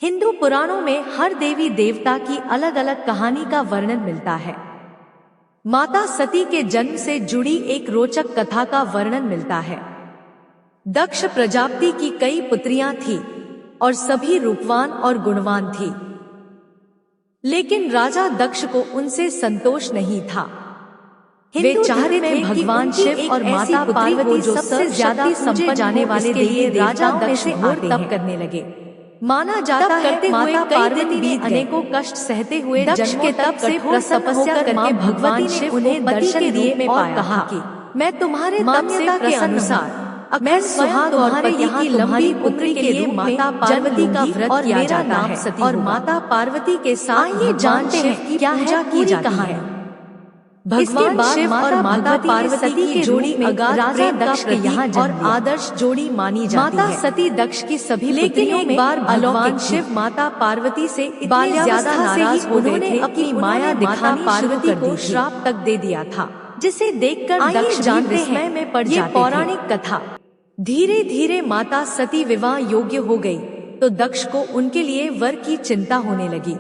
हिंदू पुराणों में हर देवी देवता की अलग अलग कहानी का वर्णन मिलता है। माता सती के जन्म से जुड़ी एक रोचक कथा का वर्णन मिलता है। दक्ष प्रजापति की कई पुत्रियां थीं और सभी रूपवान और गुणवान थीं, लेकिन राजा दक्ष को उनसे संतोष नहीं था। वे चाहते थे भगवान शिव और माता पार्वती जो सबसे ज्यादा पूजे जाने वाले देवी राजा दक्ष घोर तप करने लगे। माना जाता है माता पार्वती ने अनेकों कष्ट सहते हुए दक्ष के तप से प्रसन्न होकर मां भगवती ने उन्हें दर्शन दिए और कहा कि मैं तुम्हारे तप के अनुसार मैं सुहाग और पति की लंबी उम्र के लिए माता पार्वती का व्रत किया जाता है और माता पार्वती के साथ ये जानते हैं कि क्या पूजा की जाती है। भगवान शिव और माता पार्वती की जोड़ी में राजा दक्ष के यहाँ और आदर्श जोड़ी मानी जाती है। माता सती दक्ष की सभी लेकिन एक बार भगवान शिव माता पार्वती से इतने ज्यादा नाराज हो गए थे अपनी माया दिखानी पार्वती को श्राप तक दे दिया था, जिसे देखकर दक्ष जान विस्मय में पड़ जाते थे। पौराणिक कथा। धीरे धीरे माता सती विवाह योग्य हो गई तो दक्ष को उनके लिए वर की चिंता होने लगी।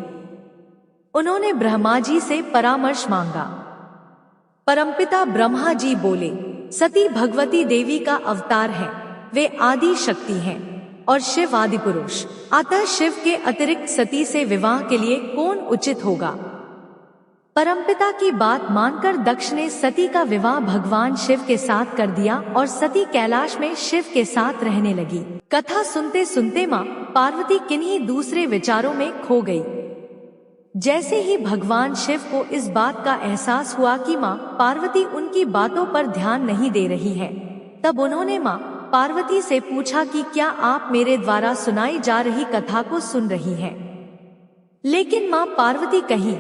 उन्होंने ब्रह्मा जी से परामर्श मांगा। परमपिता ब्रह्मा जी बोले, सती भगवती देवी का अवतार है, वे आदि शक्ति हैं और शिव आदि पुरुष, अतः शिव के अतिरिक्त सती से विवाह के लिए कौन उचित होगा। परमपिता की बात मानकर दक्ष ने सती का विवाह भगवान शिव के साथ कर दिया और सती कैलाश में शिव के साथ रहने लगी। कथा सुनते सुनते मां पार्वती किन्हीं दूसरे विचारों में खो गई। जैसे ही भगवान शिव को इस बात का एहसास हुआ कि मां पार्वती उनकी बातों पर ध्यान नहीं दे रही है, तब उन्होंने मां पार्वती से पूछा कि क्या आप मेरे द्वारा सुनाई जा रही कथा को सुन रही हैं? लेकिन मां पार्वती कहीं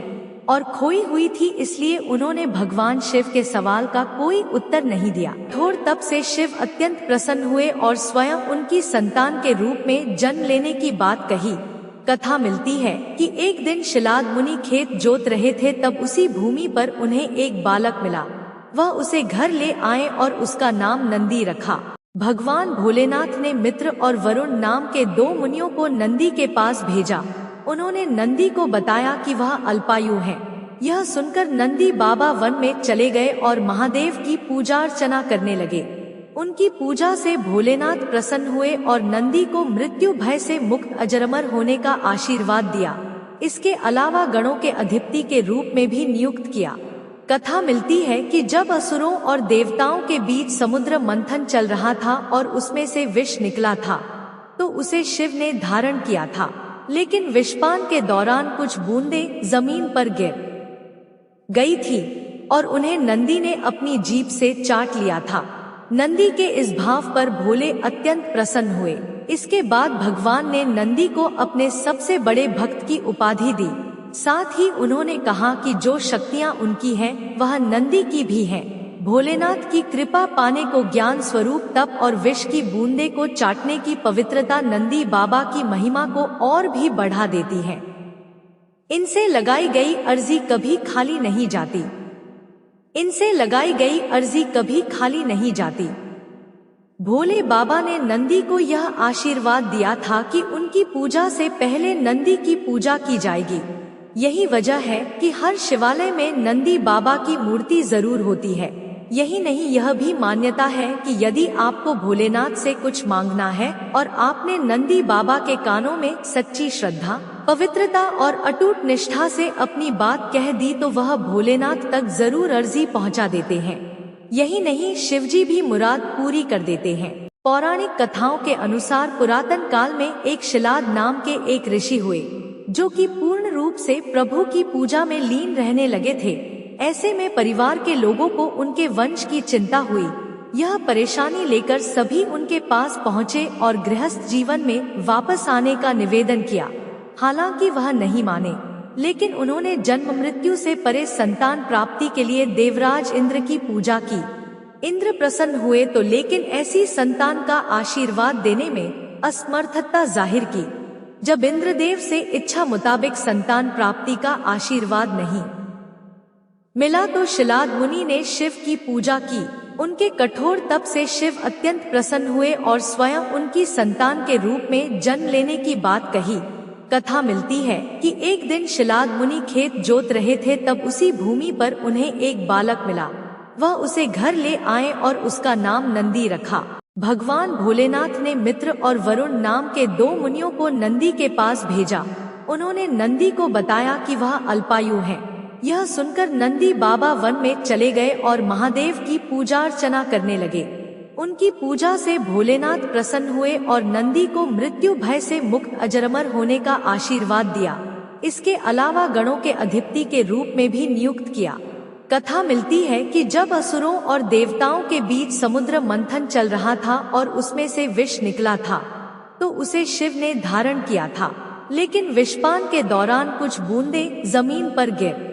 और खोई हुई थी, इसलिए उन्होंने भगवान शिव के सवाल का कोई उत्तर नहीं दिया। कठोर तप से शिव अत्यंत प्रसन्न हुए और स्वयं उनकी संतान के रूप में जन्म लेने की बात कही। कथा मिलती है कि एक दिन शिलाद मुनि खेत जोत रहे थे, तब उसी भूमि पर उन्हें एक बालक मिला। वह उसे घर ले आए और उसका नाम नंदी रखा। भगवान भोलेनाथ ने मित्र और वरुण नाम के दो मुनियों को नंदी के पास भेजा। उन्होंने नंदी को बताया कि वह अल्पायु है। यह सुनकर नंदी बाबा वन में चले गए और महादेव की पूजा अर्चना करने लगे। उनकी पूजा से भोलेनाथ प्रसन्न हुए और नंदी को मृत्यु भय से मुक्त अजरमर होने का आशीर्वाद दिया। इसके अलावा गणों के अधिपति के रूप में भी नियुक्त किया। कथा मिलती है कि जब असुरों और देवताओं के बीच समुद्र मंथन चल रहा था और उसमें से विष निकला था, तो उसे शिव ने धारण किया था, लेकिन विषपान के दौरान कुछ बूंदें जमीन पर गिर गई थी और उन्हें नंदी ने अपनी जीभ से चाट लिया था। नंदी के इस भाव पर भोले अत्यंत प्रसन्न हुए। इसके बाद भगवान ने नंदी को अपने सबसे बड़े भक्त की उपाधि दी। साथ ही उन्होंने कहा कि जो शक्तियां उनकी हैं, वह नंदी की भी हैं। भोलेनाथ की कृपा पाने को ज्ञान स्वरूप तप और विष की बूंदे को चाटने की पवित्रता नंदी बाबा की महिमा को और भी बढ़ा देती है। इनसे लगाई गई अर्जी कभी खाली नहीं जाती। इनसे लगाई गई अर्जी कभी खाली नहीं जाती। भोले बाबा ने नंदी को यह आशीर्वाद दिया था कि उनकी पूजा से पहले नंदी की पूजा की जाएगी। यही वजह है कि हर शिवालय में नंदी बाबा की मूर्ति जरूर होती है। यही नहीं, यह भी मान्यता है कि यदि आपको भोलेनाथ से कुछ मांगना है और आपने नंदी बाबा के कानों में सच्ची श्रद्धा, पवित्रता और अटूट निष्ठा से अपनी बात कह दी, तो वह भोलेनाथ तक जरूर अर्जी पहुंचा देते हैं। यही नहीं, शिवजी भी मुराद पूरी कर देते हैं। पौराणिक कथाओं के अनुसार पुरातन काल में एक शिलाद नाम के एक ऋषि हुए, जो कि पूर्ण रूप से प्रभु की पूजा में लीन रहने लगे थे। ऐसे में परिवार के लोगों को उनके वंश की चिंता हुई। यह परेशानी लेकर सभी उनके पास पहुँचे और गृहस्थ जीवन में वापस आने का निवेदन किया। हालांकि वह नहीं माने, लेकिन उन्होंने जन्म मृत्यु से परे संतान प्राप्ति के लिए देवराज इंद्र की पूजा की। इंद्र प्रसन्न हुए तो, लेकिन ऐसी संतान का आशीर्वाद देने में असमर्थता जाहिर की। जब इंद्रदेव से इच्छा मुताबिक संतान प्राप्ति का आशीर्वाद नहीं मिला, तो शिलाद मुनि ने शिव की पूजा की। उनके कठोर तप से शिव अत्यंत प्रसन्न हुए और स्वयं उनकी संतान के रूप में जन्म लेने की बात कही। कथा मिलती है कि एक दिन शिलाद मुनि खेत जोत रहे थे, तब उसी भूमि पर उन्हें एक बालक मिला। वह उसे घर ले आए और उसका नाम नंदी रखा। भगवान भोलेनाथ ने मित्र और वरुण नाम के 2 मुनियों को नंदी के पास भेजा। उन्होंने नंदी को बताया कि वह अल्पायु है। यह सुनकर नंदी बाबा वन में चले गए और महादेव की पूजा अर्चना करने लगे। उनकी पूजा से भोलेनाथ प्रसन्न हुए और नंदी को मृत्यु भय से मुक्त अजरमर होने का आशीर्वाद दिया। इसके अलावा गणों के अधिपति के रूप में भी नियुक्त किया। कथा मिलती है कि जब असुरों और देवताओं के बीच समुद्र मंथन चल रहा था और उसमें से विष निकला था, तो उसे शिव ने धारण किया था, लेकिन विषपान के दौरान कुछ बूंदें जमीन पर गिर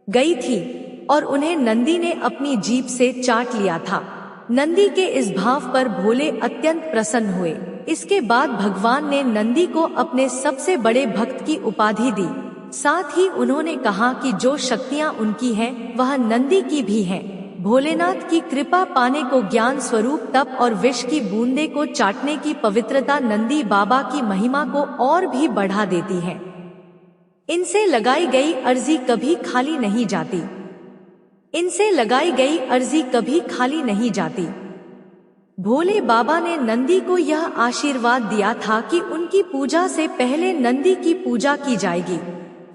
गई थी और उन्हें नंदी ने अपनी जीभ से चाट लिया था। नंदी के इस भाव पर भोले अत्यंत प्रसन्न हुए। इसके बाद भगवान ने नंदी को अपने सबसे बड़े भक्त की उपाधि दी। साथ ही उन्होंने कहा कि जो शक्तियां उनकी हैं, वह नंदी की भी हैं। भोलेनाथ की कृपा पाने को ज्ञान स्वरूप तप और विष की बूंदे को चाटने की पवित्रता नंदी बाबा की महिमा को और भी बढ़ा देती है। इनसे लगाई गई अर्जी कभी खाली नहीं जाती। इनसे लगाई गई अर्जी कभी खाली नहीं जाती। भोले बाबा ने नंदी को यह आशीर्वाद दिया था कि उनकी पूजा से पहले नंदी की पूजा की जाएगी।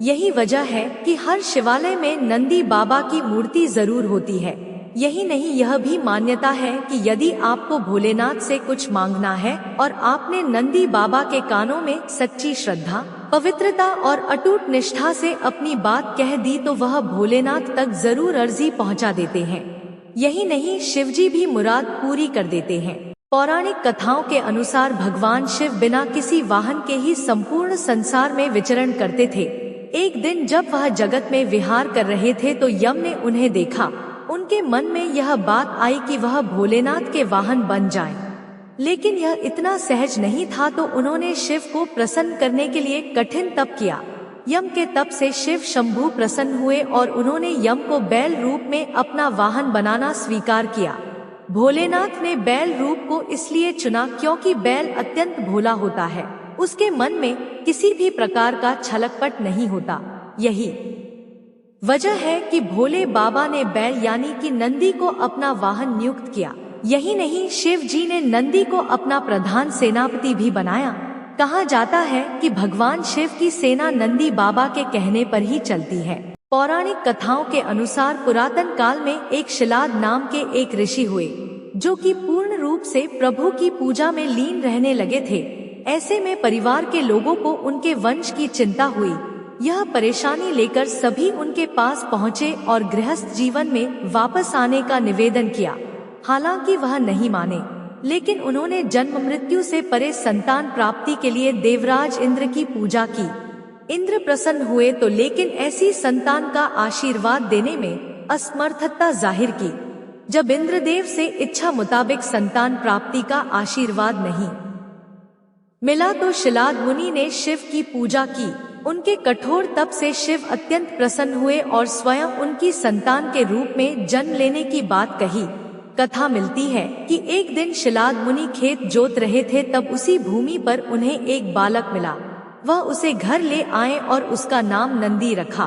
यही वजह है कि हर शिवालय में नंदी बाबा की मूर्ति जरूर होती है। यही नहीं, यह भी मान्यता है कि यदि आपको भोलेनाथ से कुछ मांगना है और आपने नंदी बाबा के कानों में सच्ची श्रद्धा, पवित्रता और अटूट निष्ठा से अपनी बात कह दी, तो वह भोलेनाथ तक जरूर अर्जी पहुंचा देते हैं। यही नहीं, शिवजी भी मुराद पूरी कर देते हैं। पौराणिक कथाओं के अनुसार भगवान शिव बिना किसी वाहन के ही संपूर्ण संसार में विचरण करते थे। एक दिन जब वह जगत में विहार कर रहे थे तो यम ने उन्हें देखा। उनके मन में यह बात आई कि वह भोलेनाथ के वाहन बन जाएं। लेकिन यह इतना सहज नहीं था, तो उन्होंने शिव को प्रसन्न करने के लिए कठिन तप किया। यम के तप से शिव शंभु प्रसन्न हुए और उन्होंने यम को बैल रूप में अपना वाहन बनाना स्वीकार किया। भोलेनाथ ने बैल रूप को इसलिए चुना क्योंकि बैल अत्यंत भोला होता है। उसके मन में किसी भी प्रकार का छलकपट नहीं होता। यही वजह है कि भोले बाबा ने बैल यानी कि नंदी को अपना वाहन नियुक्त किया। यही नहीं, शिव जी ने नंदी को अपना प्रधान सेनापति भी बनाया। कहा जाता है कि भगवान शिव की सेना नंदी बाबा के कहने पर ही चलती है। पौराणिक कथाओं के अनुसार पुरातन काल में एक शिलाद नाम के एक ऋषि हुए, जो कि पूर्ण रूप से प्रभु की पूजा में लीन रहने लगे थे। ऐसे में परिवार के लोगों को उनके वंश की चिंता हुई। यह परेशानी लेकर सभी उनके पास पहुँचे और गृहस्थ जीवन में वापस आने का निवेदन किया। हालांकि वह नहीं माने, लेकिन उन्होंने जन्म मृत्यु से परे संतान प्राप्ति के लिए देवराज इंद्र की पूजा की। इंद्र प्रसन्न हुए तो, लेकिन ऐसी संतान का आशीर्वाद देने में असमर्थता जाहिर की। जब इंद्रदेव से इच्छा मुताबिक संतान प्राप्ति का आशीर्वाद नहीं मिला तो शिलाद मुनि ने शिव की पूजा की। उनके कठोर तप से शिव अत्यंत प्रसन्न हुए और स्वयं उनकी संतान के रूप में जन्म लेने की बात कही। कथा मिलती है कि एक दिन शिलाद मुनि खेत जोत रहे थे, तब उसी भूमि पर उन्हें एक बालक मिला। वह उसे घर ले आए और उसका नाम नंदी रखा।